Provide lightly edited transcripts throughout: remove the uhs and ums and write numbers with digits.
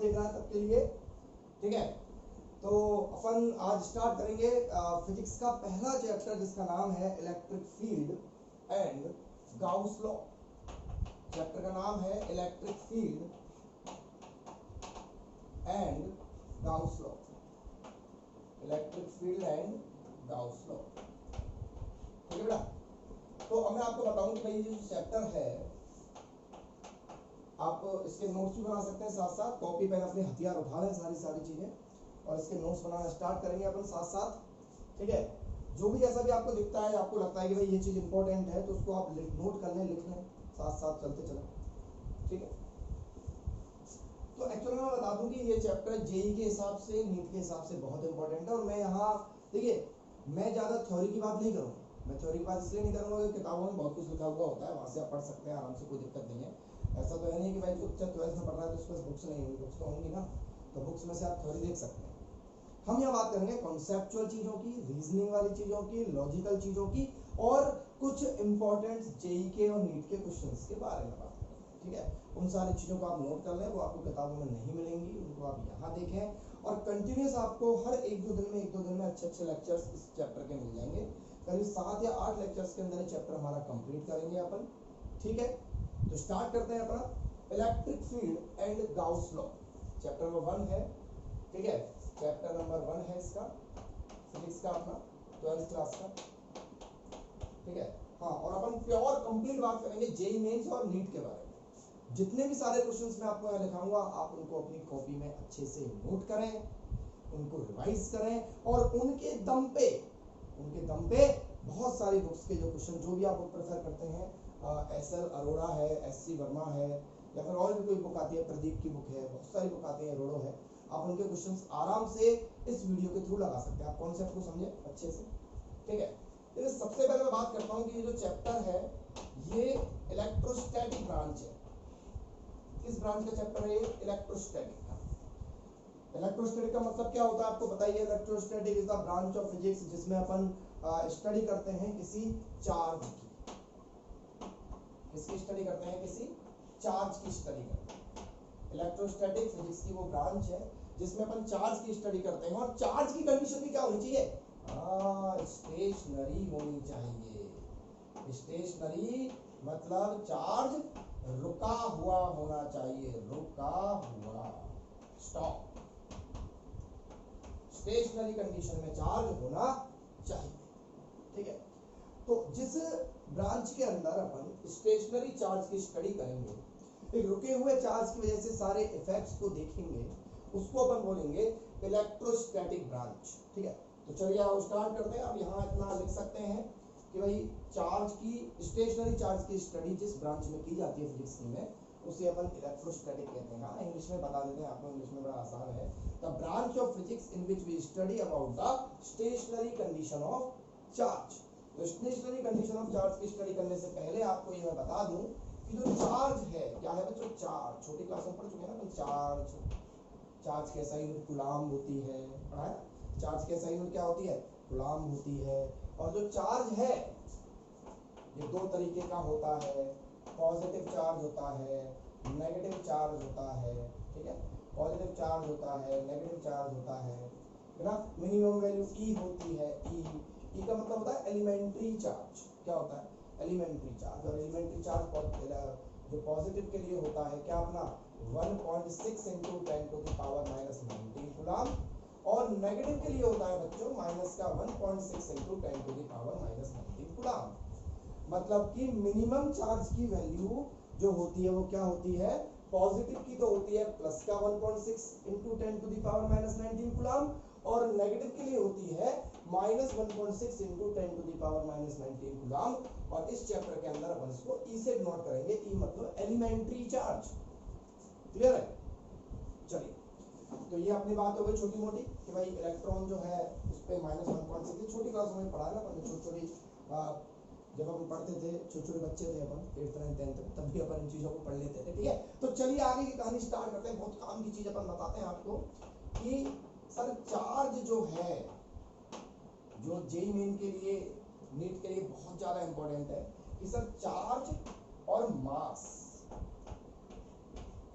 देखना है तब के लिए, ठीक है। तो अपन आज स्टार्ट करेंगे फिजिक्स का पहला चैप्टर जिसका नाम है electric field and Gauss law. Chapter का नाम है electric field and Gauss law, electric field and Gauss law, ठीक है बेटा। तो अब मैं आपको बताऊं कि भाई ये जो चैप्टर है आप इसके नोट्स भी बना सकते हैं, साथ साथ कॉपी पेन अपने हथियार उठा लें, सारी चीजें, और इसके नोट्स बनाना स्टार्ट करेंगे अपन साथ साथ, ठीक है। जो भी जैसा भी आपको दिखता है, आपको लगता है कि भाई ये चीज इंपॉर्टेंट है, तो उसको आप नोट कर लें, लिख लें, साथ साथ चलते चलें, ठीक है। तो एक्चुअली मैं बता दूं कि ये चैप्टर जेई के हिसाब से, नीट के हिसाब से बहुत इंपॉर्टेंट है। और मैं यहाँ देखिए, मैं ज्यादा थ्योरी की बात नहीं करूँगा, मैं थ्योरी की बात इसलिए नहीं करूँगा कि किताबों में बहुत कुछ लिखा हुआ होता है, वहाँ से आप पढ़ सकते हैं आराम से, कोई दिक्कत नहीं है। ऐसा तो है नहीं कि भाई जो 12th में पढ़ रहा है तो उसके पास बुक्स नहीं होंगी, बुक्स तो होंगी ना, तो बुक्स में से आप थ्योरी देख सकते हैं। हम यहाँ बात करेंगे कॉन्सेप्चुअल चीजों की, रीजनिंग वाली चीजों की, लॉजिकल चीजों की, और कुछ इंपॉर्टेंट जेई के और नीट के क्वेश्चंस के बारे में बात करेंगे, ठीक है। उन सारी चीजों को आप नोट कर लें, वो आपको किताबों में नहीं मिलेंगी, उनको आप यहाँ देखें, और कंटिन्यूस आपको हर एक दो दिन में अच्छे लेक्चर्स इस चैप्टर के मिल जाएंगे। करीब 7 या 8 लेक्चर्स के अंदर ये चैप्टर हमारा कंप्लीट करेंगे अपन, ठीक है। तो स्टार्ट करते हैं अपना electric field and Gauss law, chapter number 1 है, ठीक है। चैप्टर नंबर 1 है इसका, फिजिक्स का अपना 12th क्लास का, ठीक है। हाँ, और अपन प्योर कंप्लीट बात करेंगे जेई मेंस और नीट के बारे में। जितने भी सारे क्वेश्चंस मैं आपको यहाँ लिखाऊंगा, आप उनको अपनी कॉपी में अच्छे से नोट करें, उनको रिवाइज करें, और उनके दम पे बहुत सारी बुक्स के जो क्वेश्चन, जो भी आप बुक प्रेफर करते हैं, SL अरोड़ा है, SC वर्मा है, या फिर और भी कोई बुक आती है, प्रदीप की बुक है, बहुत सारी बुक आती है, रोडो है, आप उनके क्वेश्चंस आराम से इस वीडियो के थ्रू लगा सकते हैं। आप कॉन्सेप्ट को समझे अच्छे से, ठीक है। तो सबसे पहले मैं बात करता हूँ कि ये जो चैप्टर है ये इलेक्ट्रोस्टैटिक ब्रांच है। किस ब्रांच का चैप्टर है ये? इलेक्ट्रोस्टैटिक का। इलेक्ट्रोस्टैटिक का मतलब क्या होता है आपको बताइए? Electrostatic is the branch of physics जिसमें अपन स्टडी करते हैं किसी चार्ज की, किसकी स्टडी करते हैं? किसी चार्ज की स्टडी करते हैं। इलेक्ट्रोस्टैटिक फिजिक्स की वो ब्रांच है जिसमें अपन चार्ज की स्टडी करते हैं, और चार्ज की कंडीशन भी क्या होनी चाहिए? स्टेशनरी होनी चाहिए। स्टेशनरी मतलब चार्ज रुका हुआ होना चाहिए, रुका हुआ, स्टॉप। स्टेशनरी कंडीशन में चार्ज होना चाहिए, ठीक है। तो जिस ब्रांच के अंदर अपन स्टेशनरी चार्ज की स्टडी करेंगे, एक रुके हुए चार्ज की वजह से सारे इफेक्ट्स को देखेंगे, उसको अपन बोलेंगे इलेक्ट्रोस्टैटिक ब्रांच, ठीक है। तो चलिए आप स्टार्ट करते हैं। आप यहाँ इतना लिख सकते हैं कि भाई चार्ज की, स्टेशनरी चार्ज की स्टडी जिस ब्रांच में की जाती है फिजिक्स में, उसे अपन इलेक्ट्रोस्टैटिक कहते हैं। हाँ, इंग्लिश में बता देते हैं आपको, इंग्लिश में बड़ा आसान है। The branch of physics in which we study about the stationary condition of charge. तो स्टेशनरी कंडीशन ऑफ चार्ज की स्टडी करने से पहले आपको ये मैं बता दूं कि जो चार्ज है क्या है बच्चों? चार्ज छोटी क्लास में पढ़ चुके हैं ना, चार्ज की SI यूनिट कूलाम्ब होती है, पढ़ा है? चार्ज की SI यूनिट क्या होती है? कूलाम्ब होती है। और जो चार्ज है ये दो तरीके का होता है, पॉजिटिव चार्ज होता है, नेगेटिव चार्ज होता है, ठीक है। पॉजिटिव चार्ज होता है, नेगेटिव चार्ज होता है ना। मिनिमम वैल्यू E होती है, E का मतलब होता है एलिमेंट्री चार्ज। क्या होता है? Elementary charge. और एलिमेंट्री चार्ज जो पॉजिटिव के लिए होता है क्या अपना? 1.6 into 10⁻⁻19 कूलाम्ब, और नेगेटिव के लिए होता है बच्चों माइनस का 1.6 into 10⁻⁻19 कूलाम्ब। मतलब कि मिनिमम चार्ज की वैल्यू जो होती है वो क्या होती है? पॉजिटिव की तो होती है प्लस का 1.6 into 10⁻⁻19 कूलाम्ब, और नेगेटिव के लिए होती है माइनस 1.6 into 10⁻⁻19 कूलाम्ब। और इस चैप्टर के अंदर अपन इसको E से नोट करेंगे। E मतलब एलिमेंट्री चार्ज। क्लियर है? चलिए, तो ये अपनी बात हो गई छोटी मोटी कि भाई इलेक्ट्रॉन जो है उस पे माइनस 1.6, छोटी क्लासों में पढ़ा ना अपन, छोटी जब अपन पढ़ते थे, छोटे बच्चे थे अपन 8th 9th 10th तब भी अपन इन चीजों को पढ़ लेते थे, ठीक है। तो चलिए आगे की कहानी स्टार्ट करते हैं। बहुत काम की चीज अपन बताते हैं आपको कि सर चार्ज जो है, जो जेई मेन के लिए, नीट के लिए बहुत ज्यादा इंपॉर्टेंट है कि सर चार्ज और मास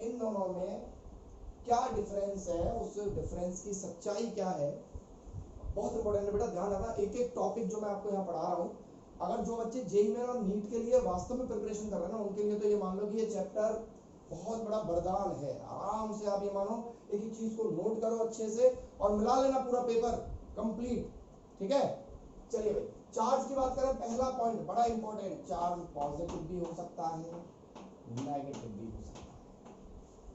इन दोनों में क्या डिफरेंस है, उस डिफरेंस की सच्चाई क्या है, बहुत इंपॉर्टेंट है बेटा, ध्यान रखना। एक एक टॉपिक जो मैं आपको यहाँ पढ़ा रहा हूँ, अगर जो बच्चे जेईई में और नीट के लिए वास्तव में प्रिपरेशन कर रहे हैं ना, उनके लिए तो ये मान लो कि ये चैप्टर बहुत बड़ा वरदान है। आराम से आप ये मानो, एक एक चीज को नोट करो अच्छे से और मिला लेना पूरा पेपर कंप्लीट, ठीक है। चलिए भाई, चार्ज की बात करें, पहला पॉइंट बड़ा इंपॉर्टेंट, चार्ज पॉजिटिव भी हो सकता है, नेगेटिव भी हो सकता है।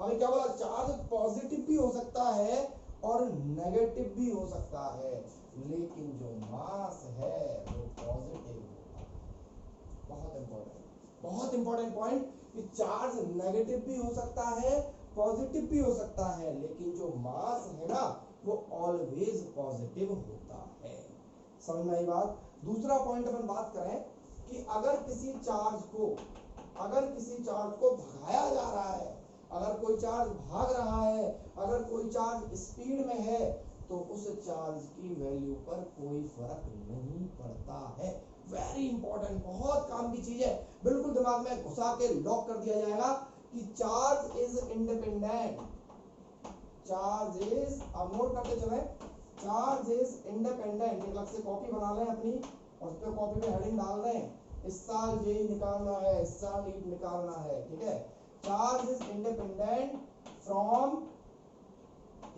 हमें क्या बोला, चार्ज पॉजिटिव भी हो सकता है और नेगेटिव भी हो सकता है, लेकिन जो मास है वो पॉजिटिव होता है। बहुत इंपॉर्टेंट पॉइंट कि चार्ज नेगेटिव भी हो सकता है, पॉजिटिव भी हो सकता है, लेकिन जो मास है ना वो ऑलवेज पॉजिटिव होता है। समझ में आई बात। दूसरा पॉइंट अपन बात करें कि अगर किसी चार्ज को भगाया जा रहा है, अगर कोई चार्ज भाग रहा है, अगर कोई चार्ज स्पीड में है, तो उस चार्ज की वैल्यू पर कोई फर्क नहीं पड़ता है। वेरी इंपॉर्टेंट, बहुत काम की चीज है, बिल्कुल दिमाग में घुसा के लॉक कर दिया जाएगा कि charge is independent. Charge is, अब नोट करते चले, चार्ज इज इंडिपेंडेंट। एक अलग से कॉपी बना लें अपनी और उस पर कॉपी में हेडिंग डाल दें, इस साल जेईई निकालना है, इस साल नीट निकालना है, ठीक है। Charge is independent from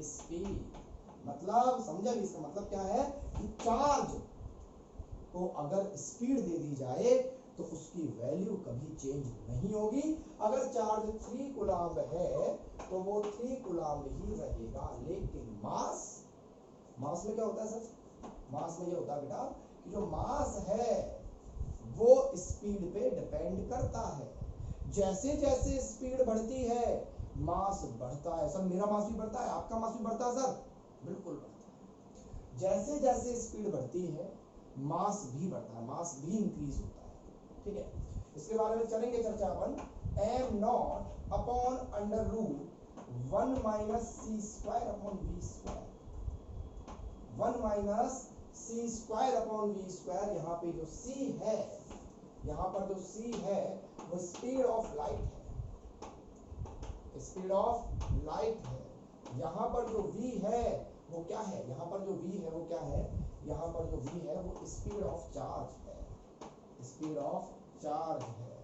speed, मतलब समझा भी, इसका मतलब क्या है कि चार्ज को अगर स्पीड दे दी जाए तो उसकी वैल्यू कभी चेंज नहीं होगी। अगर चार्ज 3 कूलम्ब है तो वो 3 कूलम्ब ही रहेगा, लेकिन मास में क्या होता है सर, मास में ये होता है बेटा कि जो मास है वो स्पीड पे डिपेंड करता है। जैसे जैसे स्पीड बढ़ती है मास बढ़ता है। सर मेरा मास भी बढ़ता है, आपका मास भी बढ़ता है सर, बिल्कुल बढ़ता है। जैसे जैसे स्पीड बढ़ती है मास भी बढ़ता है, मास भी इंक्रीज होता है, ठीक है। इसके बारे में चलेंगे चर्चा अपन। m naught upon under root 1 minus c square upon v square, 1 minus c square upon v square. यहाँ पे जो c है, यहाँ पर जो c है वो स्पीड ऑफ लाइट है, स्पीड ऑफ लाइट है। यहाँ पर जो v है वो क्या है, यहाँ पर जो v है वो क्या है, यहाँ पर जो v है वो स्पीड ऑफ चार्ज है, स्पीड ऑफ चार्ज है।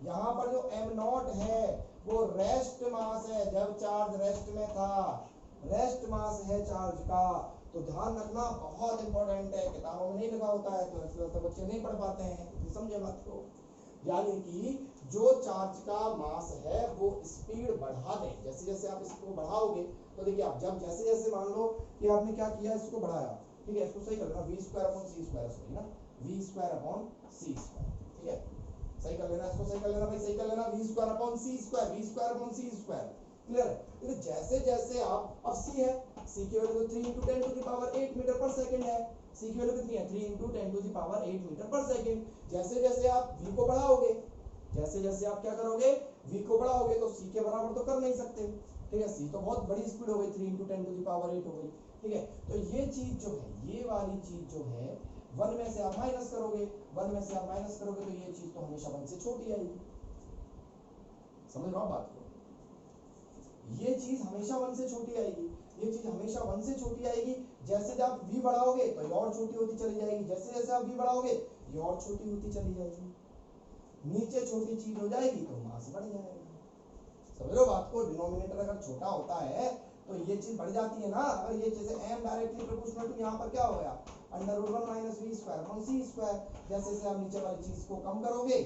यहाँ पर जो m नॉट है वो रेस्ट मास है, जब चार्ज रेस्ट में था, रेस्ट मास है चार्ज का। तो ध्यान रखना, बहुत इंपॉर्टेंट है, किताबों में नहीं लिखा होता है तो बच्चे नहीं पढ़ पाते हैं, समझे बात को। यानी कि जो चार्ज का मास है वो स्पीड बढ़ा दे, जैसे जैसे आप इसको बढ़ाओगे तो देखिए आप जब जैसे जैसे मान लो कि आपने क्या किया, इसको बढ़ाया, ठीक है, इसको सही कर लेना, v square upon c square, सही ना, v square upon c square, ठीक है, सही कर लेना, इसको सही कर लेना भाई, सही कर लेना, v square upon c square, v square upon c square, clear है। तो जैसे जैसे आप, अब c है, c की value 3 × 10 to the power 8 metre per second है, c की वैल्यू कितनी है, 3 × 10 to the power 8 metre per second. जैसे जैसे आप v को बढ़ाओगे, जैसे जैसे आप क्या करोगे, v को बढ़ाओगे तो c के बराबर तो कर नहीं सकते, ठीक है, c तो बहुत बड़ी स्पीड हो गई, 3 × 10 टू द पावर 8 हो गई, ठीक है। तो ये चीज जो है, ये वाली चीज जो है, 1 में से आप माइनस करोगे, 1 में से आप माइनस करोगे तो ये चीज तो हमेशा 1 से छोटी आएगी। समझ रहे हो बात को, ये चीज हमेशा 1 से छोटी आएगी, ये चीज हमेशा 1 से छोटी आएगी। जैसे जब आप v बढ़ाओगे तो ये और छोटी होती चली जाएगी, जैसे जैसे आप v बढ़ाओगे ये और छोटी होती चली जाएगी, नीचे छोटी चीज हो जाएगी तो मास बढ़ जाएगा। समझ लो बात को, डिनोमिनेटर अगर छोटा होता है तो ये चीज बढ़ जाती है ना। अगर ये जैसे m डायरेक्टली प्रोपोर्शनल टू यहाँ पर क्या हो गया, √1 minus v square upon c square. जैसे जैसे आप नीचे वाली चीज को कम करोगे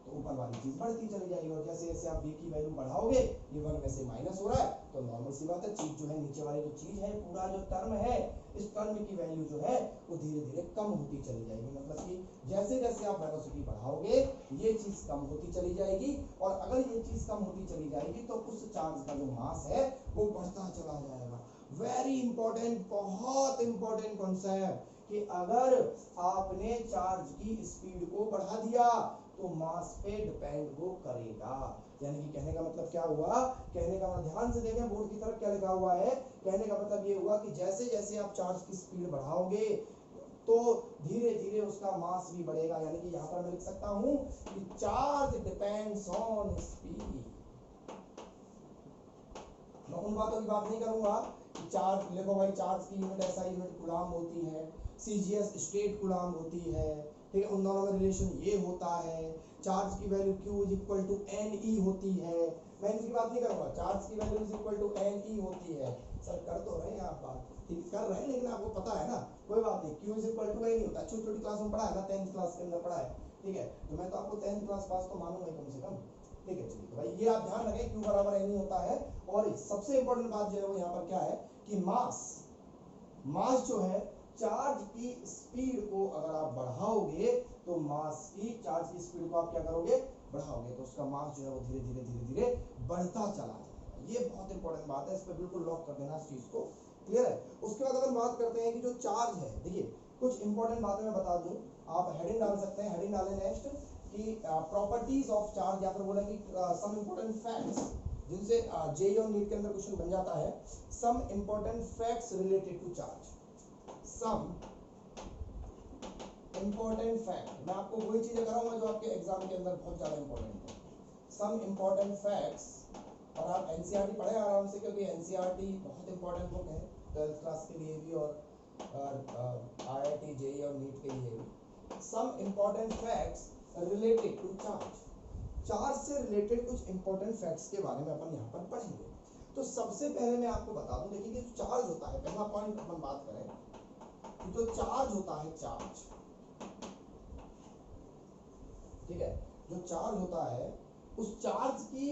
तो ऊपर वाली चीज बढ़ती चली जाएगी, और जैसे जैसे आप v की वैल्यू बढ़ाओगे, ये 1 में से माइनस हो रहा है तो नॉर्मल सी बात है, चीज जो है नीचे वाली जो चीज है, पूरा जो टर्म है, इस टर्म की वैल्यू जो है वो धीरे धीरे कम होती चली जाएगी। मतलब कि जैसे जैसे आप वेलोसिटी बढ़ाओगे ये चीज कम होती चली जाएगी, और अगर ये चीज कम होती चली जाएगी तो उस चार्ज का जो मास है वो बढ़ता चला जाएगा। वेरी इंपॉर्टेंट, बहुत इंपॉर्टेंट कॉन्सेप्ट कि अगर आपने चार्ज की स्पीड को बढ़ा दिया तो मास पे डिपेंड वो करेगा। यानी कि कहने का मतलब क्या हुआ, कहने का मतलब ध्यान से देखें बोर्ड की तरफ क्या लिखा हुआ है, कहने का मतलब ये हुआ कि जैसे जैसे आप चार्ज की स्पीड बढ़ाओगे तो धीरे धीरे उसका मास भी बढ़ेगा। यानी कि यहाँ पर मैं लिख सकता हूँ कि चार्ज डिपेंड्स ऑन स्पीड, उन बातों की बात नहीं करूंगा कि चार्ज लिखो भाई, चार्ज की यूनिट ऐसा यूनिट कूलाम होती है, सीजीएस स्टेट कूलाम होती है, ठीक है, उन दोनों में रिलेशन ये होता है, चार्ज की value Q is equal to NE होती है, मैं इनकी बात नहीं करूंगा, चार्ज की value is equal to NE होती है। सर कर तो रहे हैं आप बात, ठीक कर रहे हैं, लेकिन आपको पता है ना, कोई बात नहीं, Q is equal to NE होता है, छोटी छोटी क्लास में पढ़ा है ना, 10th क्लास के अंदर पढ़ा है, ठीक है, तो मैं तो आपको 10th क्लास पास तो मानूंगा ही कम से कम, ठीक है। चलिए तो भाई ये आप ध्यान रखें, Q बराबर NE होता है। और सबसे इंपॉर्टेंट बात जो है वो यहाँ पर क्या है कि मास जो है, चार्ज की स्पीड को अगर आप बढ़ाओगे तो मास की, चार्ज की स्पीड को आप क्या करोगे, बढ़ाओगे, तो उसका मास जो है वो धीरे धीरे बढ़ता चला जाएगा। ये बहुत इंपॉर्टेंट बात है, इस पर बिल्कुल लॉक कर देना इस चीज को, क्लियर है। उसके बाद अगर बात करते हैं कि जो चार्ज है, देखिए कुछ इंपॉर्टेंट बातें मैं बता दूं, आप हेडिंग डाल सकते हैं, हेडिंग डालें नेक्स्ट कि प्रॉपर्टीज ऑफ चार्ज, या फिर बोलेंगे सम इंपॉर्टेंट फैक्ट्स, जिनसे जेईई और नीट के अंदर क्वेश्चन बन जाता है, some important facts related to charge, some important fact, मैं आपको वही चीजें कराऊंगा जो आपके एग्जाम के अंदर बहुत ज्यादा इंपॉर्टेंट है, सम इंपॉर्टेंट फैक्ट्स। और आप एनसीईआरटी पढ़े आराम से, क्योंकि एनसीईआरटी बहुत इंपॉर्टेंट बुक है 12th क्लास के लिए भी और आईआईटी जेईई और नीट के लिए भी। Some important facts related to charge, charge से रिलेटेड कुछ इंपॉर्टेंट फैक्ट्स के बारे में अपन यहाँ पर पढ़ेंगे। तो सबसे पहले मैं आपको बता दूं, देखिए जो चार्ज होता है, पहला पॉइंट अपन बात करें कि जो चार्ज होता है, चार्ज, ठीक है, जो चार्ज होता है उस चार्ज की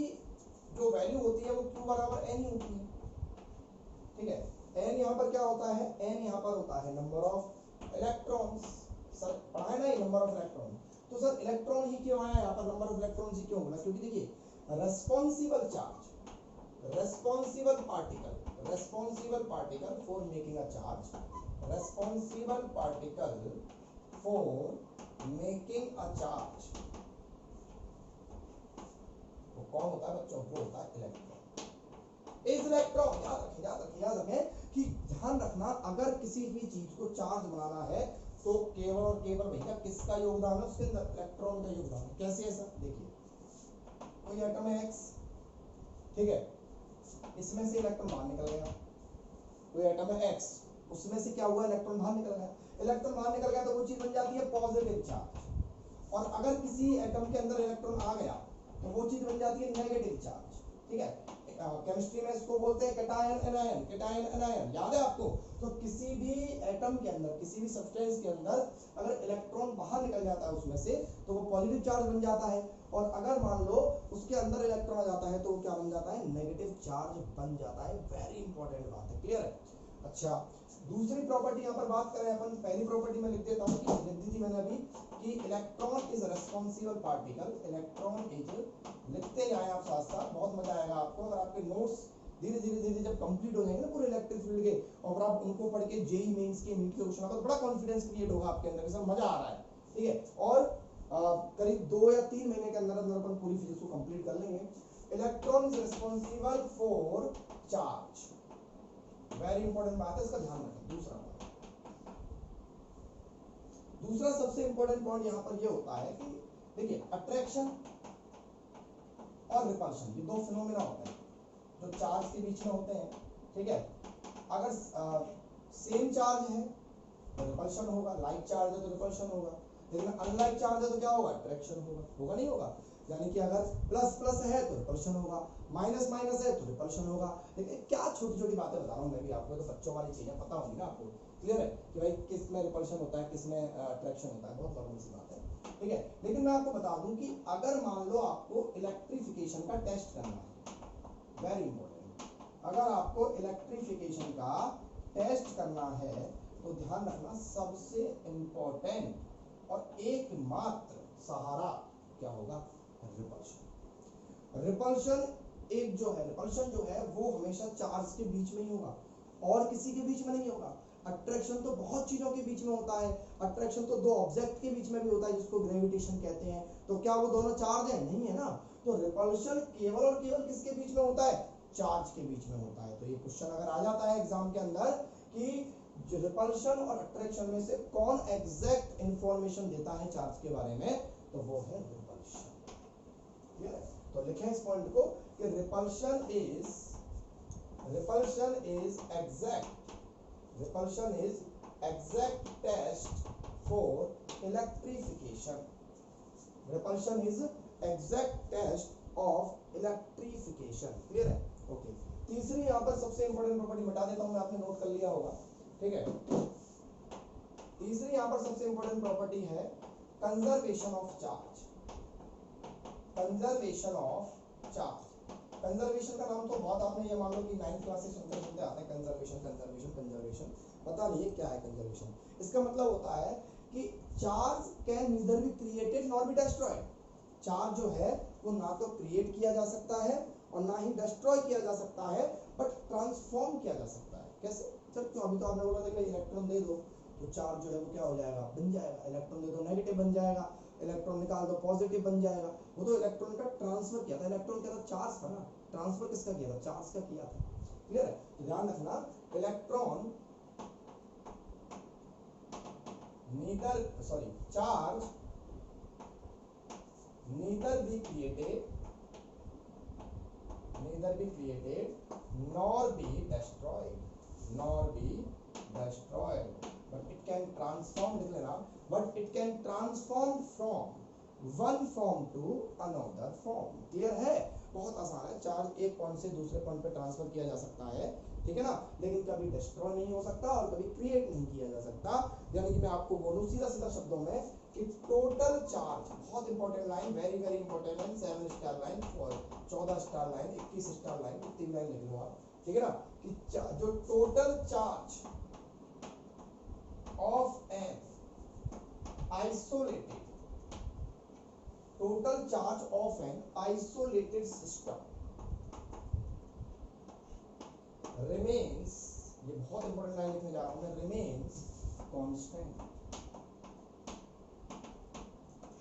जो वैल्यू होती है वो Q बराबर N होती है, ठीक है। N यहाँ पर क्या होता है, N यहाँ पर होता है नंबर ऑफ इलेक्ट्रॉन्स, सर पढ़ा है ना ये नंबर ऑफ इलेक्ट्रॉन, तो सर इलेक्ट्रॉन ही क्यों आया यहाँ पर, नंबर ऑफ इलेक्ट्रॉन ही क्यों बोला, क्योंकि देखिए responsible charge, responsible particle for making a charge, responsible particle for making a charge, वो कौन होता है बच्चों, वो होता है इलेक्ट्रॉन। इस इलेक्ट्रॉन, याद रखें कि ध्यान रखना, अगर किसी भी चीज को चार्ज बनाना है तो केवल और केवल भैया किसका योगदान है उसके अंदर, इलेक्ट्रॉन का योगदान है। कैसे है सर, देखिए कोई एटम है X, ठीक है, इसमें से इलेक्ट्रॉन बाहर निकल गया, कोई एटम है X, उसमें से क्या हुआ, इलेक्ट्रॉन बाहर निकल गया, इलेक्ट्रॉन बाहर निकल गया तो वो चीज बन जाती है पॉजिटिव चार्ज, और अगर किसी एटम के अंदर इलेक्ट्रॉन आ गया तो वो चीज बन जाती है नेगेटिव चार्ज, ठीक है। केमिस्ट्री में इसको बोलते हैं कैटायन एनायन, कैटायन एनायन, याद है आपको। तो किसी भी एटम के अंदर, किसी भी सब्सटेंस के अंदर अगर इलेक्ट्रॉन बाहर निकल जाता है उसमें से तो वो पॉजिटिव चार्ज बन जाता है, और अगर मान लो उसके अंदर इलेक्ट्रॉन आ जाता है तो वो क्या बन जाता है, नेगेटिव चार्ज बन जाता है। वेरी इंपॉर्टेंट बात है, क्लियर है। अच्छा, दूसरी प्रॉपर्टी यहाँ पर बात करें अपन, पहली प्रॉपर्टी में लिख देता हूँ कि लिख दी थी मैंने अभी कि electron is responsible particle, electron is, लिखते जाएं आप साथ साथ, बहुत मजा आएगा आपको अगर आपके नोट्स धीरे धीरे जब कंप्लीट हो जाएंगे ना पूरे इलेक्ट्रिक फील्ड के, और आप उनको पढ़ के जेईई मेंस के, नीट के क्वेश्चन का, तो बड़ा कॉन्फिडेंस क्रिएट होगा आपके अंदर, सर मजा आ रहा है, ठीक है। और करीब 2 या 3 महीने के अंदर अपन पूरी फिजिक्स को कंप्लीट कर लेंगे। Electron is responsible for charge, very important बात है, इसका ध्यान रखें। दूसरा सबसे इंपॉर्टेंट पॉइंट यहाँ पर ये होता है कि देखिए अट्रैक्शन और रिपल्शन, ये दो फिनोमेना होते हैं जो चार्ज के बीच में होते हैं, ठीक है। अगर सेम चार्ज है तो रिपल्शन होगा, लाइक चार्ज है तो रिपल्शन होगा, लेकिन अनलाइक चार्ज है तो क्या होगा, अट्रैक्शन होगा नहीं होगा। यानी कि अगर प्लस प्लस है तो रिपल्शन होगा, माइनस माइनस है तो रिपल्शन होगा। लेकिन क्या छोटी छोटी बातें बता रहा हूँ मैं भी आपको, तो बच्चों वाली चीजें पता होंगी ना आपको, क्लियर है कि भाई किस में रिपल्शन होता है, किस में अट्रैक्शन होता है, बहुत नॉर्मल सी बात है, ठीक है। लेकिन मैं आपको बता दूं कि अगर मान लो आपको इलेक्ट्रिफिकेशन का टेस्ट करना है, वेरी इंपॉर्टेंट, अगर आपको इलेक्ट्रिफिकेशन का टेस्ट करना है तो ध्यान रखना सबसे इंपॉर्टेंट और एकमात्र सहारा क्या होगा, रिपल्शन। रिपल्शन एक जो है, रिपल्शन जो है वो हमेशा चार्ज के बीच में ही होगा और किसी के बीच में नहीं होगा। अट्रैक्शन तो बहुत चीजों के बीच में होता है, अट्रैक्शन तो दो ऑब्जेक्ट के बीच में भी होता है जिसको ग्रेविटेशन कहते हैं, तो क्या वो दोनों चार्ज है, नहीं है ना। तो रिपल्शन केवल और केवल किसके बीच में होता है, चार्ज के बीच में होता है। तो ये क्वेश्चन अगर आ जाता है एग्जाम के अंदर कि रिपल्शन और अट्रैक्शन में से कौन एग्जैक्ट इंफॉर्मेशन देता है चार्ज के बारे में, तो वो है रिपल्शन। तो लिखें इस पॉइंट को कि repulsion is repulsion is exact test for electrification. Repulsion is exact test of electrification. Clear है? ओके। तीसरी यहाँ पर सबसे इंपॉर्टेंट प्रॉपर्टी बता देता हूँ मैं, आपने नोट कर लिया होगा, ठीक है। तीसरी यहाँ पर सबसे इंपॉर्टेंट प्रॉपर्टी है conservation of charge. Conservation of charge, conservation का नाम तो बहुत आपने ये मान लो कि 9th क्लास से सुनते सुनते आते हैं, कंजर्वेशन कंजर्वेशन कंजर्वेशन, पता नहीं है क्या है कंजर्वेशन। इसका मतलब होता है कि charge can neither be created nor be destroyed. Charge जो है वो ना तो क्रिएट किया जा सकता है और ना ही डिस्ट्रॉय किया जा सकता है, बट ट्रांसफॉर्म किया जा सकता है। कैसे? सर क्यों? अभी तो आपने बोला था कि इलेक्ट्रॉन दे दो तो चार्ज जो है वो क्या हो जाएगा, बन जाएगा। इलेक्ट्रॉन दे दो नेगेटिव बन जाएगा, इलेक्ट्रॉन निकाल दो पॉजिटिव बन जाएगा। वो तो इलेक्ट्रॉन का ट्रांसफर किया था, इलेक्ट्रॉन क्या था, चार्ज था ना। ट्रांसफर किसका किया था, चार्ज का किया था। क्लियर है? तो ध्यान रखना, electron charge neither be created nor be destroyed, but it can transform, लिख लेना, but it can transform from one form to another form। Clear है? बहुत आसान है। चार्ज एक पॉइंट से दूसरे पॉइंट पे ट्रांसफर किया जा सकता है, ठीक है ना, लेकिन कभी डिस्ट्रॉय नहीं हो सकता और कभी क्रिएट नहीं किया जा सकता। यानी कि मैं आपको बोलूं सीधा सीधा शब्दों में कि टोटल चार्ज, बहुत important line, very very important line, 7 star line और 14 स्टार लाइन, 21 स्टार लाइन, कितनी लाइन लिख लो आप, ठीक है ना, कि जो total charge of an isolated, total charge of an isolated system remains, ये बहुत इंपॉर्टेंट लाइन लिखने जा रहा हूं मैं, remains constant।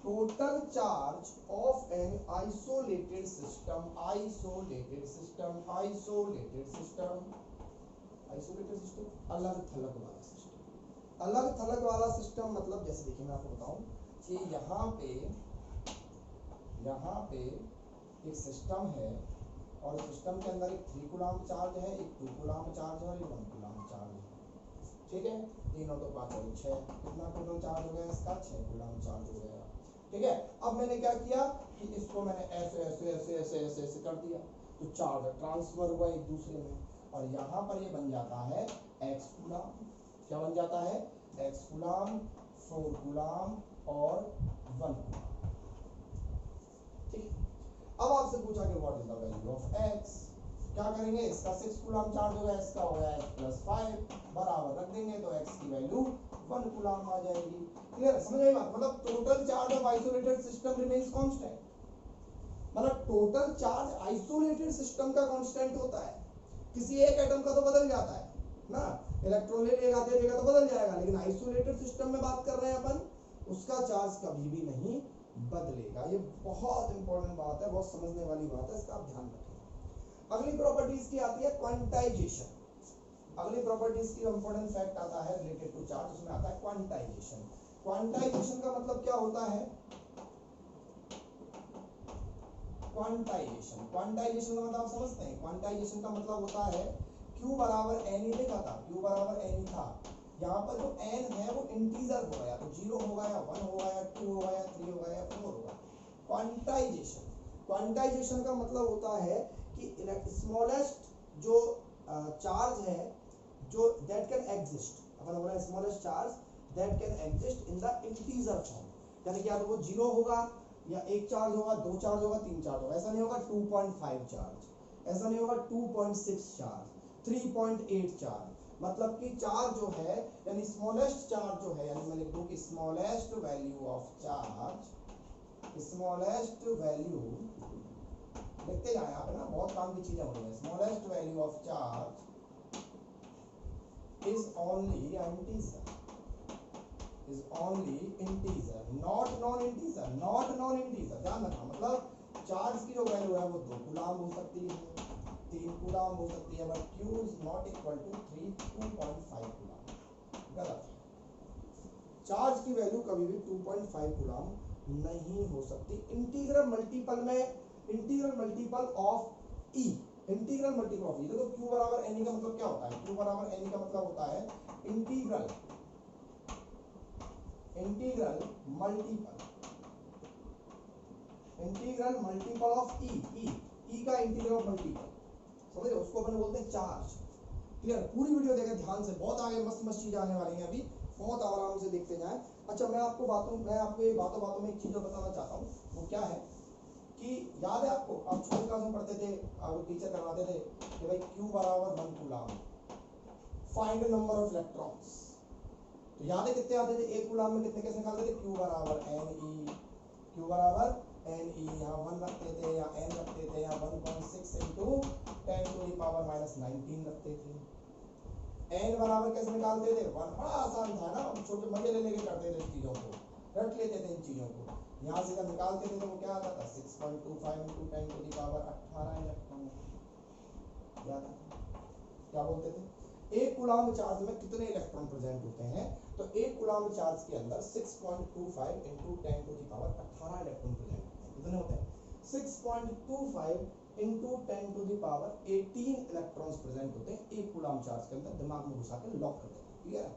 Total charge of an isolated system अलग थलग वाला सिस्टम। अलग थलग वाला सिस्टम मतलब जैसे देखिए मैं आपको बताऊं कि यहाँ पे एक सिस्टम है और सिस्टम के अंदर एक 3 कूलम चार्ज है, एक 2 कूलम चार्ज है और एक 1 कूलम चार्ज है, ठीक है। 3 और 2 5 और 6, कितना कूलम चार्ज हो गया इसका, 6 कूलम चार्ज हो गया, ठीक है। अब मैंने क्या किया कि इसको मैंने ऐसे ऐसे ऐसे ऐसे ऐसे ऐसे कर दिया, तो चार्ज ट्रांसफर हुआ एक दूसरे में, और यहाँ पर ये बन जाता है x कूलम। क्या बन जाता है? x कूलम, 4 कूलम और 1 कूलम, ठीक है। अब आपसे पूछा कि what is the value of x, क्या करेंगे, इसका 6 कूलम चार्ज होगा, इसका हो गया x+5 बराबर रख देंगे तो x की वैल्यू 1 कूलम आ जाएगी। क्लियर है? समझ आई बात? मतलब total charge of isolated system remains constant, मतलब टोटल चार्ज आइसोलेटेड सिस्टम का कांस्टेंट होता है। किसी एक एटम का तो बदल जाता है ना, इलेक्ट्रॉन ले लेगा दे देगा तो बदल जाएगा, लेकिन आइसोलेटेड सिस्टम में बात कर रहे हैं अपन, उसका चार्ज कभी भी नहीं बदलेगा। ये बहुत इंपॉर्टेंट बात है, बहुत समझने वाली बात है, इसका आप ध्यान रखें। अगली प्रॉपर्टीज की आती है क्वांटाइजेशन। अगली प्रॉपर्टीज की इंपॉर्टेंट फैक्ट आता है रिलेटेड टू चार्ज, उसमें आता है क्वांटाइजेशन। क्वांटाइजेशन का मतलब क्या होता है? क्वांटाइजेशन का मतलब आप समझते हैं? क्वांटाइजेशन का मतलब होता है Q बराबर n ही लिखा था, Q बराबर n ही था, यहाँ पर जो n है वो इंटीजर हो गया, तो 0 हो गया, 1 हो गया, 2 हो गया, 3 हो गया, 4 हो गया। क्वांटाइजेशन का मतलब होता है कि स्मॉलेस्ट जो चार्ज है जो दैट कैन एग्जिस्ट, अपन बोला smallest charge that can exist in the integer form, यानी कि या तो वो 0 होगा या 1 चार्ज होगा, 2 चार्ज होगा, 3 चार्ज होगा, ऐसा नहीं होगा 2.5 चार्ज, ऐसा नहीं होगा 2.6 चार्ज, 3.8 चार्ज, मतलब कि चार्ज जो है यानी स्मॉलेस्ट चार्ज जो है, यानी मैं लिख दूं कि smallest value of charge, smallest value लिखते जाए आप ना, बहुत काम की चीजें हो रही है। Smallest value of charge is only integer, not non integer. ध्यान रखना, मतलब चार्ज की जो वैल्यू है वो 2 कूलम हो सकती है, 3 कूलम हो सकती है, but Q is not equal to 2.5 coulomb. गलत। चार्ज की वैल्यू कभी भी 2.5 कूलम नहीं हो सकती। इंटीग्रल मल्टीपल में, integral multiple of E integral multiple of e. देखो q बराबर एन ई का मतलब क्या होता है, q बराबर एन ई का मतलब होता है इंटीग्रल मल्टीपल ऑफ ई का इंटीग्रल ऑफ मल्टीपल, समझ रहे, उसको अपन बोलते हैं चार्ज। क्लियर, पूरी वीडियो देखें ध्यान से, बहुत आगे मस्त मस्त चीज आने वाली है अभी, बहुत आराम से देखते जाएं। अच्छा मैं आपको बातों में एक चीज और बताना चाहता हूँ, वो क्या है कि याद है आपको, आप छोटी क्लास में पढ़ते थे, आपको टीचर करवाते थे कि भाई q बराबर 1 coulomb, find number of electrons. तो याद है कितने आते थे, एक कूलम में कितने कैसे निकालते थे, q बराबर n e, यहाँ 1 रखते थे या n रखते थे या 1.6 into 10 to the power minus 19 रखते थे। n बराबर कैसे निकालते थे, 1, बड़ा आसान था ना, हम छोटे मजे लेने के करते थे चीजों को, रट लेते थे इन चीजों को। यहाँ से जब निकालते थे तो वो क्या आता था, 6.25 into 10 to the power 18 electron. क्या बोलते थे, एक कूलम चार्ज में कितने इलेक्ट्रॉन प्रेजेंट होते हैं, तो एक कूलम चार्ज के अंदर 6.25 into 10 to the power 18 electron present होते हैं। कितने होते हैं, 6.25 into 10 to the power 18 electrons present होते हैं एक कूलम चार्ज के अंदर, दिमाग में घुसा के लॉक कर देते हैं। क्लियर है,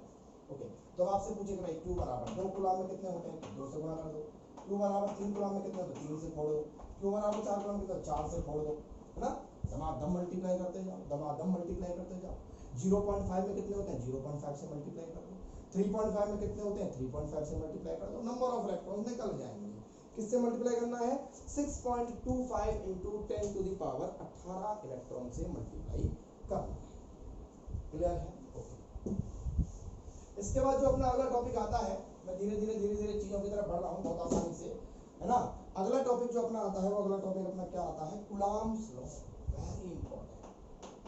ओके। तो आपसे पूछेगा भाई q बराबर 2 कूलम में कितने होते हैं, 2 से गुणा कर दो। q बराबर 3 कूलम में कितने होते हैं, 3 से फोड़ दो। q बराबर 4 कूलम में कितने, 4 से फोड़ दो, है ना, दमादम मल्टीप्लाई करते जाओ। 0.5 में कितने होते हैं, 0.5 से मल्टीप्लाई कर दो। 3.5 में कितने होते हैं, 3.5 से मल्टीप्लाई कर दो, नंबर ऑफ इलेक्ट्रॉन्स निकल जाएंगे। किससे मल्टीप्लाई करना है, 6.25 into 10 to the power 18 electron से मल्टीप्लाई करना है। क्लियर है, ओके। इसके बाद जो अपना अगला टॉपिक आता है, मैं धीरे धीरे चीजों की तरफ बढ़ रहा हूँ बहुत आसानी से, है ना। अगला टॉपिक जो अपना आता है, वो अगला टॉपिक अपना क्या आता है, कूलम्ब्स लॉ, वेरी इंपॉर्टेंट।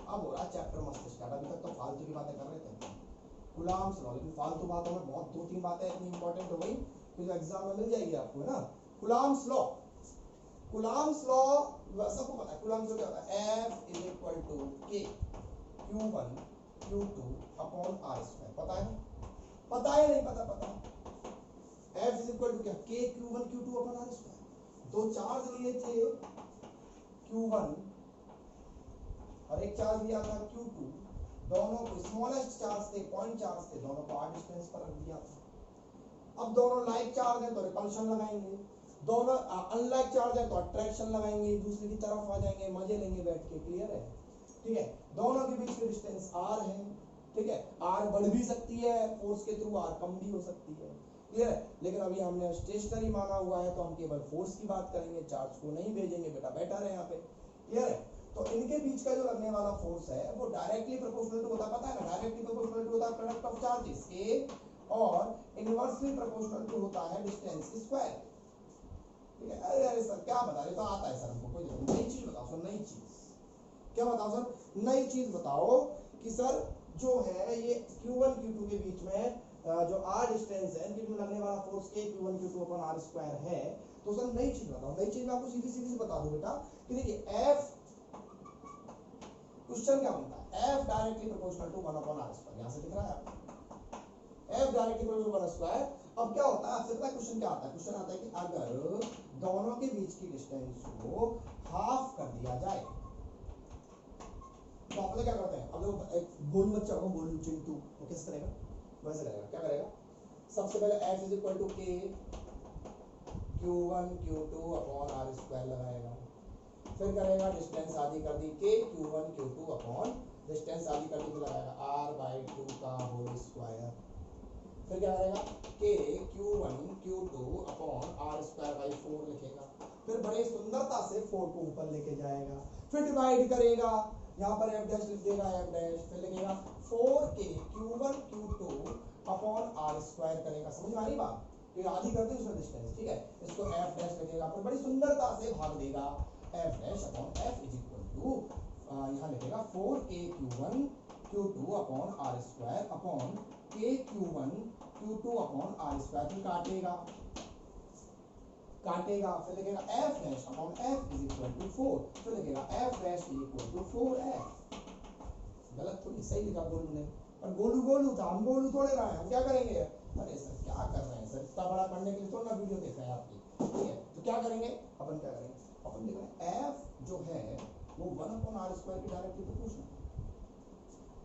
अब हो रहा चैप्टर मस्त स्टार्ट, अभी तक तो फालतू की बातें कर रहे थे कूलम्ब्स लॉ, लेकिन फालतू बातों में बहुत 2-3 बातें इतनी इंपॉर्टेंट हो गई कि जो एग्जाम में मिल जाएगी आपको, है ना। कूलम्ब्स लॉ सबको पता है, कूलम्ब्स लॉ क्या होता है, F is equal to K Q1 Q2 upon R²। पता है, पता है नहीं पता, पता है। F इज इक्वल टू क्या, K Q1 Q2 upon R²। दो चार्ज लिए थे Q1 और एक चार्ज लिया था Q2, दोनों को स्मॉलेस्ट चार्ज थे, पॉइंट चार्ज थे, दोनों को r डिस्टेंस पर रख दिया था। अब दोनों लाइक चार्ज है तो रिपल्शन लगाएंगे, दोनों अनलाइक चार्ज है तो अट्रैक्शन लगाएंगे, एक दूसरे की तरफ आ जाएंगे, मजे लेंगे बैठ के। क्लियर है, ठीक है। दोनों के बीच की डिस्टेंस r है, ठीक है। r बढ़ भी सकती है फोर्स के थ्रू, r कम भी हो सकती है। क्लियर है, लेकिन अभी हमने स्टेशनरी माना हुआ है तो हम केवल फोर्स की बात करेंगे, चार्ज को नहीं भेजेंगे, बेटा बेटर है यहाँ पे। क्लियर है, तो इनके बीच का जो लगने वाला फोर्स है वो डायरेक्टली प्रोपोर्शनल टू होता है, पता है ना, डायरेक्टली प्रोपोर्शनल टू होता है प्रोडक्ट ऑफ चार्जेस A और इनवर्सली प्रोपोर्शनल टू होता है डिस्टेंस स्क्वायर। ठीक है, अरे सर क्या बता रहे, तो आता है सर हमको, कोई नई चीज बताओ सर, नई चीज क्या बताओ सर, नई चीज बताओ कि सर जो है ये Q1 Q2 के बीच में जो r डिस्टेंस है, इनके बीच में लगने वाला force K Q1 Q2 upon r² है। तो सर नई चीज बताओ, नई चीज मैं आपको सीधी सीधी बता दूं बेटा कि देखिए F क्वेश्चन क्या बनता है, F directly proportional to 1 upon r², यहां से दिख रहा है आपको F डायरेक्टली प्रोपोर्शनल टू 1²। अब क्या होता है, आपसे पता है क्वेश्चन क्या आता है, क्वेश्चन आता है कि अगर दोनों के बीच की डिस्टेंस को हाफ कर दिया जाए तो आप क्या करते हैं, अब देखो एक गोलू बच्चा होगा, गोलू चिंटू, वो कैसे करेगा, वैसे करेगा। क्या करेगा, सबसे पहले F is equal to K Q1 Q2 upon r² लगाएगा, फिर करेगा डिस्टेंस आधी कर दी K Q1 Q2 upon distance आधी कर दी तो लगाएगा r/2 का होल स्क्वायर, फिर क्या करेगा K Q1 Q2 upon r²/4 लिखेगा, फिर बड़े सुंदरता से 4 को ऊपर लेके जाएगा, फिर डिवाइड करेगा, यहाँ पर f डैश लिख देगा, f डैश, फिर लिखेगा 4K Q1 Q2 upon r² करेगा। समझ में आ रही बात, ये आधी कर दी उसमें डिस्टेंस, ठीक है, इसको f डैश लिखेगा, फिर बड़ी सुंदरता से भाग देगा f dash upon f is equal to यहाँ लिखेगा 4K Q1 Q2 upon r² upon K Q1 Q2 upon r², फिर काटेगा, फिर लिखेगा f dash upon f is equal to 4, फिर लिखेगा f dash is equal to 4f। गलत तो नहीं, सही लिखा गोलू ने, पर गोलू था, हम गोलू थोड़े रहे हैं, हम क्या करेंगे, अरे सर क्या कर रहे हैं सर, इतना बड़ा पढ़ने के लिए थोड़ा ना वीडियो देखा है आपकी, ठीक है। तो क्या करेंगे, अपन क्या करेंगे, अपन देख रहे हैं f जो है वो 1/r² के डायरेक्टली प्रोपोर्शनल,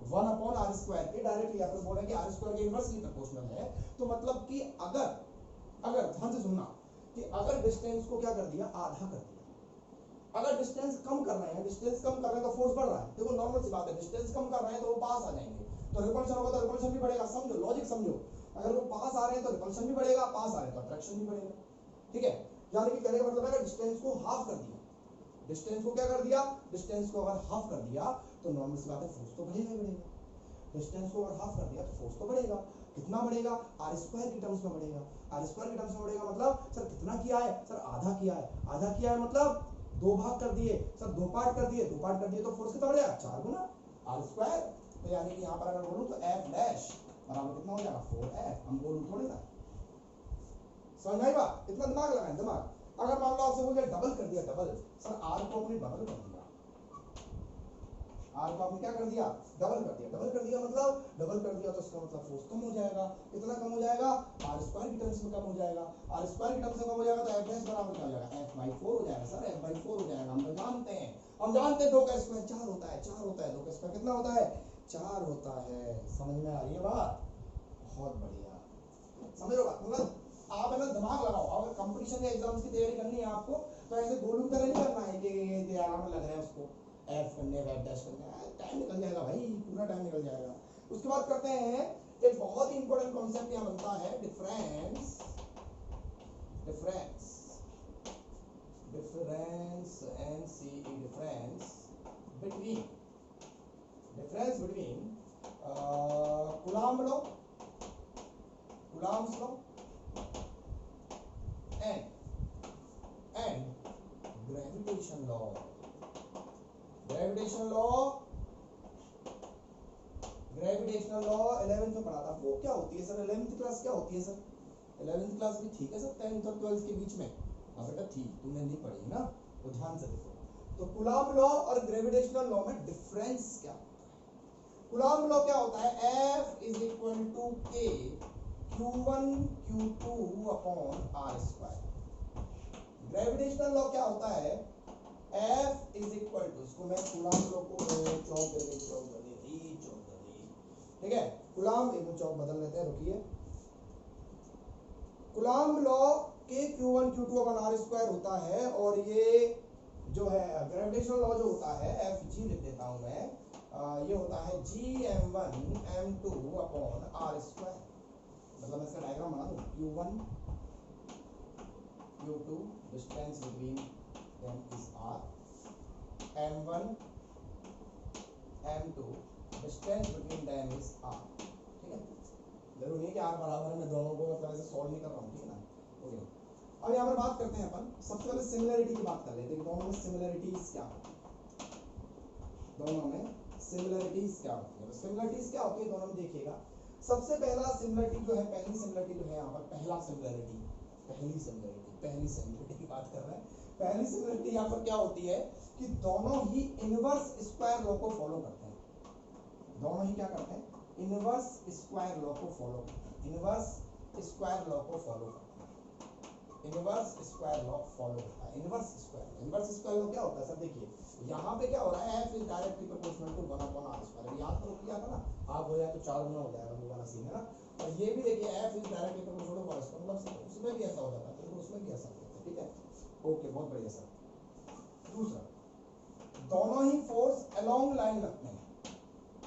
1/r² के डायरेक्टली, या फिर बोले कि r² के इनवर्सली प्रोपोर्शनल है। तो मतलब कि अगर ध्यान से सुनना कि अगर डिस्टेंस को क्या कर दिया, आधा कर दिया, अगर डिस्टेंस कम कर रहे हैं, डिस्टेंस कम कर रहे हैं तो फोर्स बढ़ रहा है। देखो नॉर्मल सी बात है, डिस्टेंस कम कर रहे हैं तो वो पास आ जाएंगे, तो रिपल्शन होगा तो रिपल्शन भी बढ़ेगा। समझो लॉजिक समझो, अगर वो पास आ रहे हैं तो रिपल्शन भी बढ़ेगा, पास आ रहे हैं तो अट्रैक्शन भी बढ़ेगा। ठीक है, यानी कि कहने का मतलब है डिस्टेंस को हाफ कर दिया, डिस्टेंस को क्या कर दिया, डिस्टेंस को अगर हाफ कर दिया तो नॉर्मल सी बात है फोर्स तो बढ़ेगा ही बढ़ेगा। डिस्टेंस को अगर हाफ कर दिया तो फोर्स तो बढ़ेगा, कितना बढ़ेगा, r² की टर्म्स में बढ़ेगा। r² की टर्म्स में बढ़ेगा मतलब सर कितना किया है, सर आधा किया है, आधा किया है मतलब 2 भाग कर दिए, सर 2 पार्ट कर दिए, 2 पार्ट कर दिए तो फोर्स कितना बढ़ेगा, 4 गुना r²। तो यानी कि यहाँ पर अगर बोलूं तो f डैश बराबर कितना हो जाएगा, 4f। हम बोलूं थोड़ी ना, समझ आई बात, इतना दिमाग लगाएं दिमाग। अगर मान लो आपसे बोल दिया डबल कर दिया, डबल, सर r को अपने डबल कर दिया, r को आपने क्या कर दिया, डबल कर दिया, डबल कर दिया मतलब डबल कर दिया तो इसका मतलब फोर्स कम हो जाएगा। कितना कम हो जाएगा, r² की टर्म्स में कम हो जाएगा, r² की टर्म्स में कम हो जाएगा तो f डैश बराबर क्या हो जाएगा, f/4 हो जाएगा। सर f/4 हो जाएगा, हम तो जानते हैं, हम जानते हैं 2 का स्क्वायर 4 होता है, 4 होता है, 2 का स्क्वायर कितना होता है, 4 होता है। समझ में आ रही है बात, बहुत बढ़िया, समझ लो बात। मतलब आप है ना दिमाग लगाओ, अगर कंपटीशन या एग्जाम्स की तैयारी करनी है आपको तो ऐसे गोलू की तरह नहीं करना है कि दिमाग में लग रहा है उसको एफ करने, एफ डैश करने, टाइम निकल जाएगा भाई, पूरा टाइम निकल जाएगा। उसके बाद करते हैं एक बहुत ही इंपॉर्टेंट कॉन्सेप्ट यहाँ बनता है, difference, difference, difference NCE, difference between, difference between coulomb law, Coulomb's law and gravitation law, gravitation law, gravitational law 11th में पढ़ा था। वो क्या होती है सर, 11th क्लास क्या होती है सर, 11th क्लास भी ठीक है सर, 10th और 12th के बीच में। हाँ बेटा ठीक, तुमने नहीं पढ़ी ना, तो ध्यान से देखो। तो कूलम्ब लॉ और ग्रेविटेशनल लॉ में डिफरेंस क्या होता है। कूलम्ब लॉ क्या होता है, F is equal to K Q1 Q2 upon r²। Gravitational law क्या होता है, F इज इक्वल टू, इसको मैं कूलम्ब लॉ को चौक दे दी, चौक दे दी, चौक दे दी, ठीक है। कूलम्ब, एक चौक बदल लेते हैं, रुकिए। कूलम्ब लॉ के Q1 Q2 अपन r² होता है, और ये जो है ग्रेविटेशनल लॉ जो होता है Fg लिख देता हूं मैं, ये होता है Gm1 m2 अपॉन r²। मतलब मैं इसका डायग्राम बना दूं, Q1 Q2 distance between them is r, m1 m2 distance between them is r, ठीक है। जरूरी नहीं कि r बराबर है, मैं दोनों को मतलब ऐसे सॉल्व नहीं कर रहा हूँ, ठीक है ना। ओके, अब यहाँ पर बात करते हैं अपन, सबसे पहले सिमिलरिटी की बात कर लेते हैं, दोनों में सिमिलरिटीज क्या होती है, दोनों में सिमिलरिटीज क्या होती है। सिमिलरिटीज क्या होती है दोनों में, देखिएगा। सबसे पहला सिमिलरिटी जो है, पहली सिमिलरिटी जो है यहाँ पर, पहला सिमिलरिटी, पहली सिमिलरिटी, पहली सिमिलरिटी की बात कर रहे हैं। पहली सिमिलरिटी यहाँ पर क्या होती है कि दोनों ही इनवर्स स्क्वायर लॉ को फॉलो करते हैं, दोनों ही क्या करते हैं, इनवर्स स्क्वायर लॉ को फॉलो करते हैं, इनवर्स स्क्वायर लॉ को फॉलो करते हैं, इनवर्स स्क्वायर लॉ फॉलो करता है। इनवर्स स्क्वायर लॉ क्या होता है सर, देखिए यहाँ पे क्या हो रहा है, F is directly proportional to 1/r²। याद तो किया था ना, आप हो जाए तो 4 गुना हो जाएगा वो वाला सीन है ना। और ये भी देखिए F is directly proportional to r², मतलब उसमें भी ऐसा हो जाता है, तो उसमें भी ऐसा होता है, ठीक है। ओके, बहुत बढ़िया सर। दूसरा, दोनों ही फोर्स अलोंग लाइन लगते हैं।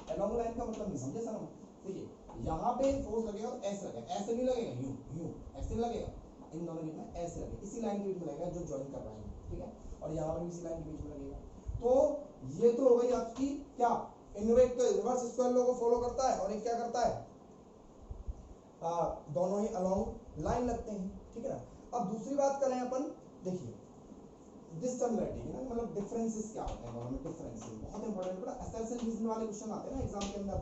अलोंग लाइन का मतलब नहीं समझे सर हम, देखिए यहाँ पे फोर्स लगेगा तो ऐसे लगेगा, ऐसे नहीं लगेगा, यूं यूं ऐसे नहीं लगेगा, इन दोनों के बीच में ऐसे लगेगा, इसी लाइन के बीच में लगेगा जो ज्वाइन कर रहा है, ठीक है। और यहाँ पर भी इसी लाइन के बीच में लगेगा। तो ये तो हो गई आपकी क्या, इनवर्स तो इनवर्स स्क्वायर लॉ को फॉलो करता है, और एक क्या करता है, दोनों ही अलोंग लाइन लगते हैं, ठीक है ना। अब दूसरी बात करें अपन, देखिए डिससिमिलरिटी ना, मतलब डिफरेंसेस क्या होते हैं दोनों में, डिफरेंसेस बहुत इंपॉर्टेंट है। असर्शन रीजन वाले क्वेश्चन आते हैं ना एग्जाम के अंदर,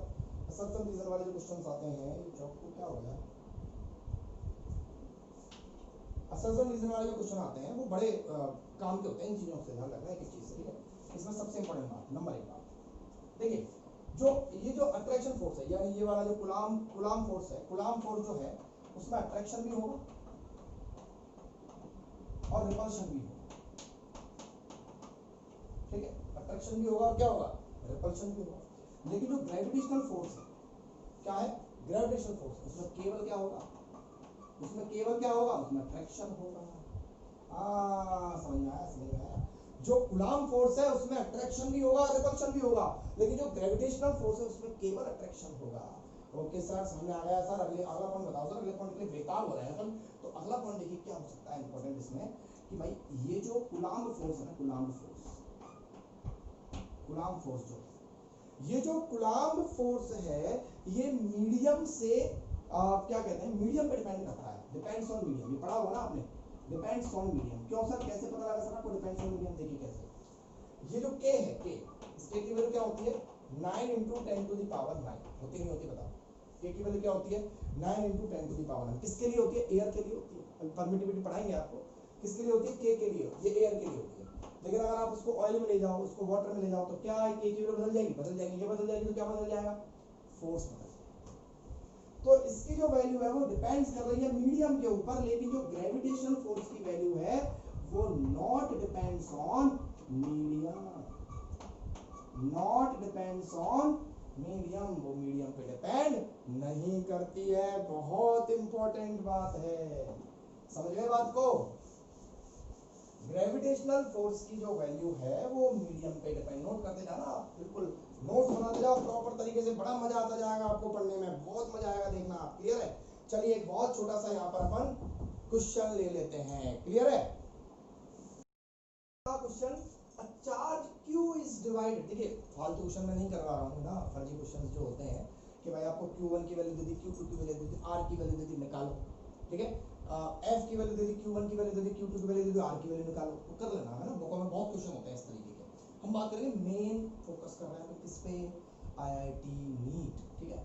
असर्शन रीजन वाले जो क्वेश्चंस आते हैं, ये चौक को क्या हो गया, असर्शन रीजन वाले जो क्वेश्चन आते हैं वो बड़े काम के होते हैं, इन चीजों से ध्यान रखना है, एक चीज से, ठीक है। इसमें सबसे इंपॉर्टेंट बात, नंबर 1 बात, देखिए जो ये जो अट्रैक्शन फोर्स है, यानी ये वाला जो कूलम्ब फोर्स है, कूलम्ब फोर्स जो है उसमें अट्रैक्शन भी होगा और रिपल्शन भी होगा, ठीक है। अट्रैक्शन भी होगा और क्या होगा, रिपल्शन भी होगा। लेकिन जो ग्रेविटेशनल फोर्स है, क्या है, ग्रेविटेशनल फोर्स, उसमें केवल क्या होगा, उसमें केवल क्या होगा, उसमें अट्रैक्शन होगा। समझ में आया, समझ में आया। जो कूलम्ब फोर्स है उसमें अट्रैक्शन भी होगा, रिपल्शन भी होगा, लेकिन जो ग्रेविटेशनल फोर्स है उसमें केवल अट्रैक्शन होगा। ओके सर, समझ में आ गया सर। अगला पॉइंट बताओ सर, अगले पॉइंट के लिए बेताब हो रहे हैं अपन। तो अगला पॉइंट देखिए क्या हो सकता है इंपॉर्टेंट इसमें, कि भाई ये जो कूलम्ब फोर्स है ना, कूलम्ब फोर्स, कूलम्ब फोर्स जो ये जो कूलम्ब फोर्स है, ये मीडियम से क्या कहते हैं, मीडियम पे डिपेंड करता है, डिपेंड्स ऑन मीडियम। ये पढ़ा होगा ना आपने, डिपेंड्स ऑन मीडियम। क्यों सर, कैसे पता लगा सर आपको डिपेंड्स ऑन मीडियम? देखिए कैसे, ये जो k है, k, इस k की वैल्यू क्या होती है, 9 × 10⁹ होती नहीं होती, बताओ k की वैल्यू क्या होती है, 9 × 10⁹। किसके लिए होती है, एयर के लिए होती है। परमिटिविटी पढ़ाएंगे आपको, किसके लिए होती है, k के लिए, ये एयर के लिए होती है। लेकिन अगर आप उसको ऑयल में ले जाओ, उसको वाटर में ले जाओ, तो क्या है, k की वैल्यू बदल जाएगी, बदल जाएगी। ये बदल जाएगी तो क्या बदल जाएगा, फोर्स बदल जाएगा। तो इसकी जो वैल्यू है वो डिपेंड्स कर रही है मीडियम के ऊपर, लेकिन जो ग्रेविटेशनल फोर्स की वैल्यू है वो not depends on medium, not depends on medium, वो मीडियम पे डिपेंड नहीं करती है। बहुत इंपॉर्टेंट बात है, समझ गए बात को। ग्रेविटेशनल फोर्स की जो वैल्यू है वो मीडियम पे डिपेंड, नोट करते जाना आप, बिल्कुल नोट्स बनाते जाओ प्रॉपर तरीके से, बड़ा मजा आता जाएगा आपको पढ़ने में, बहुत मजा आएगा, देखना आप। क्लियर है? चलिए एक बहुत छोटा सा यहाँ पर अपन क्वेश्चन ले लेते हैं। क्लियर है? Question, a charge Q is divided. देखिए फालतू क्वेश्चन मैं नहीं करवा रहा हूँ ना, फर्जी क्वेश्चन जो होते हैं कि भाई आपको Q1 की वैल्यू दे दी, Q2 की वैल्यू दे दी, R की वैल्यू दे दी, निकालो। ठीक है, F की वैल्यू दे दी, Q1 की वैल्यू दे दी, Q2 की वैल्यू दे दी, R की वैल्यू निकालो, तो कर लेना है ना। बुकों में बहुत क्वेश्चन होते हैं इस तरीके के। हम बात करेंगे, मेन फोकस कर रहे हैं किस पे, IIT नीट। ठीक है,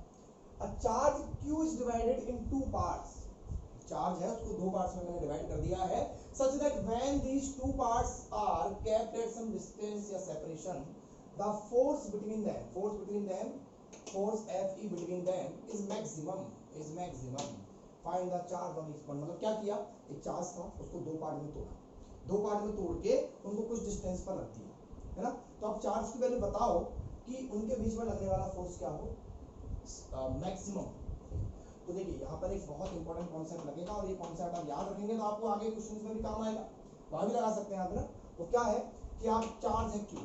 a charge Q is divided in two parts. Charge है उसको दो पार्ट्स में मैंने डिवाइड कर दिया है, such that when these two parts are kept at some distance या separation, the force between them, force Fe between them is maximum, find the charge on each point। मतलब क्या किया, एक चार्ज था उसको दो पार्ट में तोड़ा, दो पार्ट में तोड़ के उनको कुछ डिस्टेंस पर रख दिया, है ना। तो अब चार्ज की वैल्यू बताओ कि उनके बीच में लगने वाला फोर्स क्या हो, मैक्सिमम। तो देखिए यहाँ पर एक बहुत इंपॉर्टेंट कॉन्सेप्ट लगेगा, और ये कॉन्सेप्ट आप याद रखेंगे तो आपको आगे क्वेश्चंस में भी काम आएगा, वहां भी लगा सकते हैं आप ना। तो क्या है कि आप चार्ज है Q,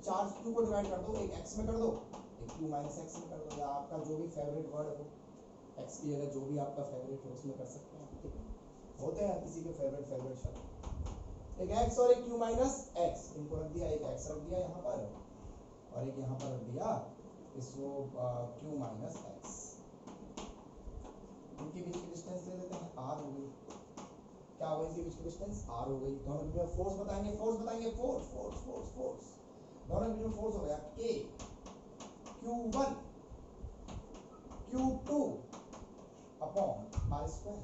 चार्ज Q को डिवाइड कर दो, एक x में कर दो, एक Q माइनस x में कर दो, या आपका जो भी फेवरेट वर्ड हो, x की जगह जो भी आपका फेवरेट हो उसमें कर सकते हैं। ठीक है, होते हैं किसी के फेवरेट शब्द। एक x और एक Q माइनस x, इनको रख दिया, एक x रख दिया यहाँ पर और एक यहाँ पर रख दिया इसको Q माइनस x। इनके बीच की डिस्टेंस ले लेते हैं, r हो गई। क्या होगा, इनके बीच की डिस्टेंस r हो गई। दोनों के बीच में फोर्स बताएंगे, फोर्स दोनों के बीच में फोर्स हो गया k Q1 Q2 upon r square,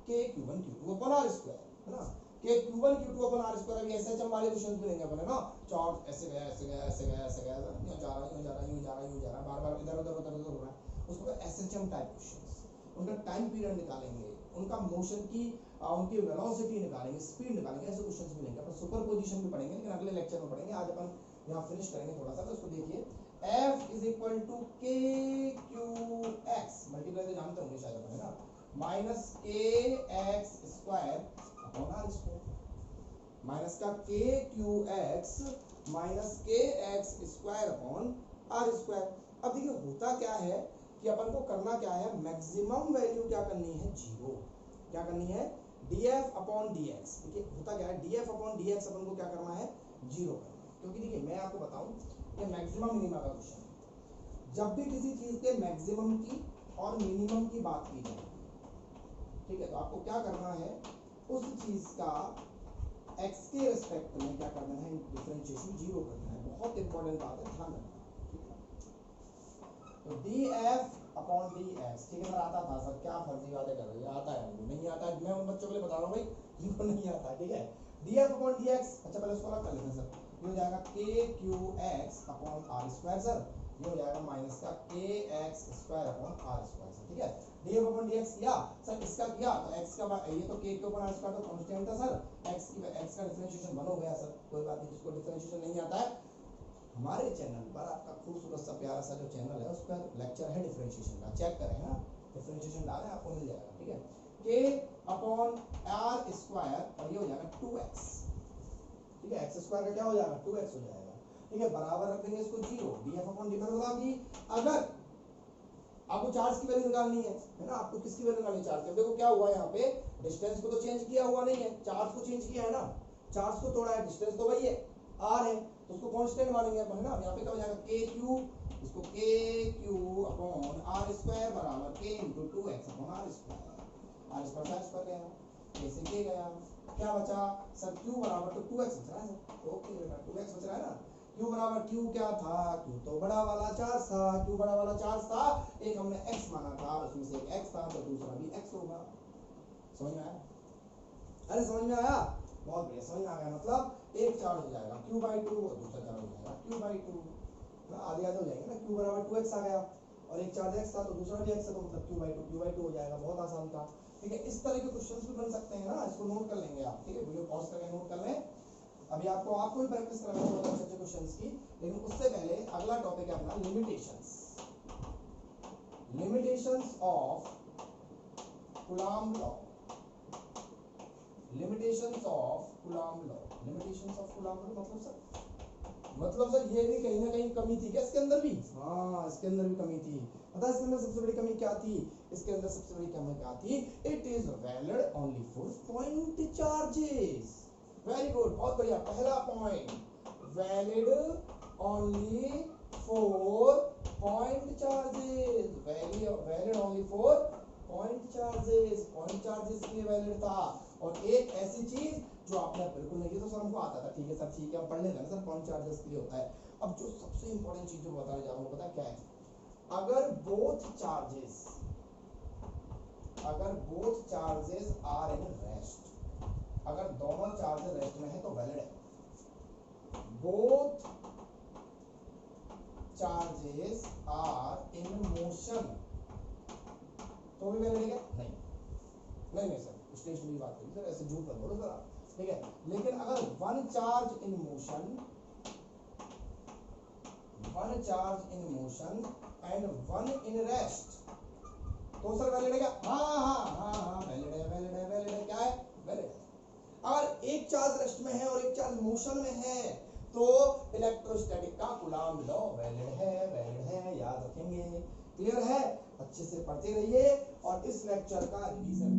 k Q1 Q2 upon r square, है ना। k Q1 Q2 upon r square. अभी एसएचएम वाले क्वेश्चंस भी लेंगे अपन, है ना। चार्ज ऐसे गया यूं जा रहा है, बार-बार इधर हो रहा है, उसको एसएचएम टाइप क्वेश्चंस, उनका टाइम पीरियड निकालेंगे, उनका मोशन की उनकी वेलोसिटी निकालेंगे, स्पीड निकालेंगे, ऐसे क्वेश्चंस भी लेंगे अपन। सुपरपोजिशन भी पढ़ेंगे, लेकिन अगले लेक्चर में पढ़ेंगे। आज अपन यहाँ फिनिश करेंगे थोड़ा सा, तो इसको देखिए। F is equal to k Qx, multiply तो जानते होंगे शायद अपन, है ना, minus kx square upon r square, minus का kqx minus kx square upon r square. अब देखिए होता क्या है कि अपन को करना क्या है, मैक्सिमम वैल्यू क्या करनी है, जीरो। क्या करनी है, df अपॉन dx। देखिए होता क्या है, df अपॉन dx अपन को क्या करना है, जीरो करना है। क्योंकि देखिए मैं आपको बताऊं, ये मैक्सिमम मिनिमम का क्वेश्चन है। जब भी किसी चीज के मैक्सिमम की और मिनिमम की बात की जाए, ठीक है, तो आपको क्या करना है, उस चीज का x के रिस्पेक्ट में क्या करना है, डिफरेंशिएशन जीरो करना है। बहुत इंपॉर्टेंट बात है, ध्यान रखना। तो df अपॉन dx, ठीक है सर, आता था सर, क्या फर्जी बातें कर रही है, आता है मुझे, नहीं आता है, मैं उन बच्चों के लिए बता रहा हूँ भाई जिनको नहीं आता है। ठीक है, df अपॉन dx, अच्छा पहले उसको अलग कर लेते हैं सर। ये हो जाएगा kqx upon r square sir, ये हो जाएगा माइनस का kx square upon r square sir. ठीक है, df अपॉन dx किया सर, इसका किया तो x का, ये तो k के ऊपर r स्क्वायर तो कांस्टेंट था सर, x का डिफरेंशिएशन 1 हो गया सर। कोई बात नहीं, जिसको डिफरेंशिएशन नहीं आता है हमारे चैनल पर आपका खूबसूरत सा प्यारा सा जो चैनल है उस पर लेक्चर है डिफरेंशिएशन का, चेक करें ना, डिफरेंशिएशन डालें आपको मिल जाएगा, ठीक है। k अपॉन r स्क्वायर और ये हो जाएगा 2x, ठीक है, x स्क्वायर का क्या हो जाएगा 2x हो जाएगा, ठीक है, बराबर रख देंगे इसको 0, df अपॉन dt मतलब कि अगर आपको चार्ज की वैल्यू निकालनी है ना, आपको किसकी वैल्यू निकालनी है, चार्ज की। देखो क्या हुआ यहाँ पे, डिस्टेंस को तो चेंज किया हुआ नहीं है, चार्ज को चेंज किया है ना, चार्ज को तोड़ा है, डिस्टेंस तो वही है r है, तो उसको कांस्टेंट मानेंगे अपन, है ना। यहाँ पे क्या हो जाएगा kq, इसको kq अपॉन r स्क्वायर बराबर k * 2x upon r square गया, कैसे k गया, क्या बचा सर q बराबर तो 2x बच रहा है सर, ओके बेटा 2x बच रहा है ना। q बराबर q क्या था, q तो बड़ा वाला चार्ज था, q बड़ा वाला चार्ज था, एक हमने x माना था, उसमें से एक x था तो दूसरा भी x होगा। समझ में आया, अरे समझ में आया, बहुत बढ़िया समझ में आ गया। मतलब एक चार्ज हो जाएगा q/2 और दूसरा चार्ज हो जाएगा q/2, आधे आधे हो जाएंगे ना, q बराबर 2x आ गया और एक चार्ज x था तो दूसरा भी x है, तो मतलब q/2 हो जाएगा, बहुत आसान था, ठीक है। इस तरह के क्वेश्चंस भी बन सकते हैं ना, इसको नोट कर लेंगे आप, ठीक है, वीडियो पॉज करके नोट कर लें। अभी आपको भी प्रैक्टिस करना है बहुत अच्छे क्वेश्चंस की, लेकिन उससे पहले अगला टॉपिक है अपना limitations of Coulomb law. Limitations of Coulomb law मतलब सर ये भी कहीं ना कहीं कमी थी क्या इसके अंदर भी, हाँ इसके अंदर भी कमी थी। पता है इसके अंदर सबसे बड़ी कमी क्या थी, इसके अंदर सबसे बड़ी कमी क्या थी, it is valid only for point charges. Very good, बहुत बढ़िया, पहला point valid only for point charges, valid only for point charges के लिए वैलिड था। और एक ऐसी चीज जो आपने बिल्कुल नहीं, ये तो सर हमको आता था, ठीक है सर, ठीक है हम पढ़ लेते हैं सर, पॉइंट चार्जेस के लिए होता है। अब जो सबसे इंपॉर्टेंट चीज जो बताने जा रहा हूं पता है क्या है, अगर both charges are in rest, अगर दोनों चार्जेस रेस्ट में है तो वैलिड है। Both charges are in motion तो भी वैलिड है क्या, नहीं सर, स्टेशनरी बात करिए सर, ऐसे झूठ मत बोलो सर आप, ठीक है। लेकिन अगर one charge in motion and one in rest तो सर वैलिड है क्या, हाँ वैलिड है, क्या है वैलिड है। अगर एक चार्ज रेस्ट में है और एक चार्ज मोशन में है तो इलेक्ट्रोस्टैटिक का कूलॉम लॉ वैलिड है, याद रखेंगे, क्लियर है, अच्छे से पढ़ते रहिए और इस लेक्चर का रिवीजन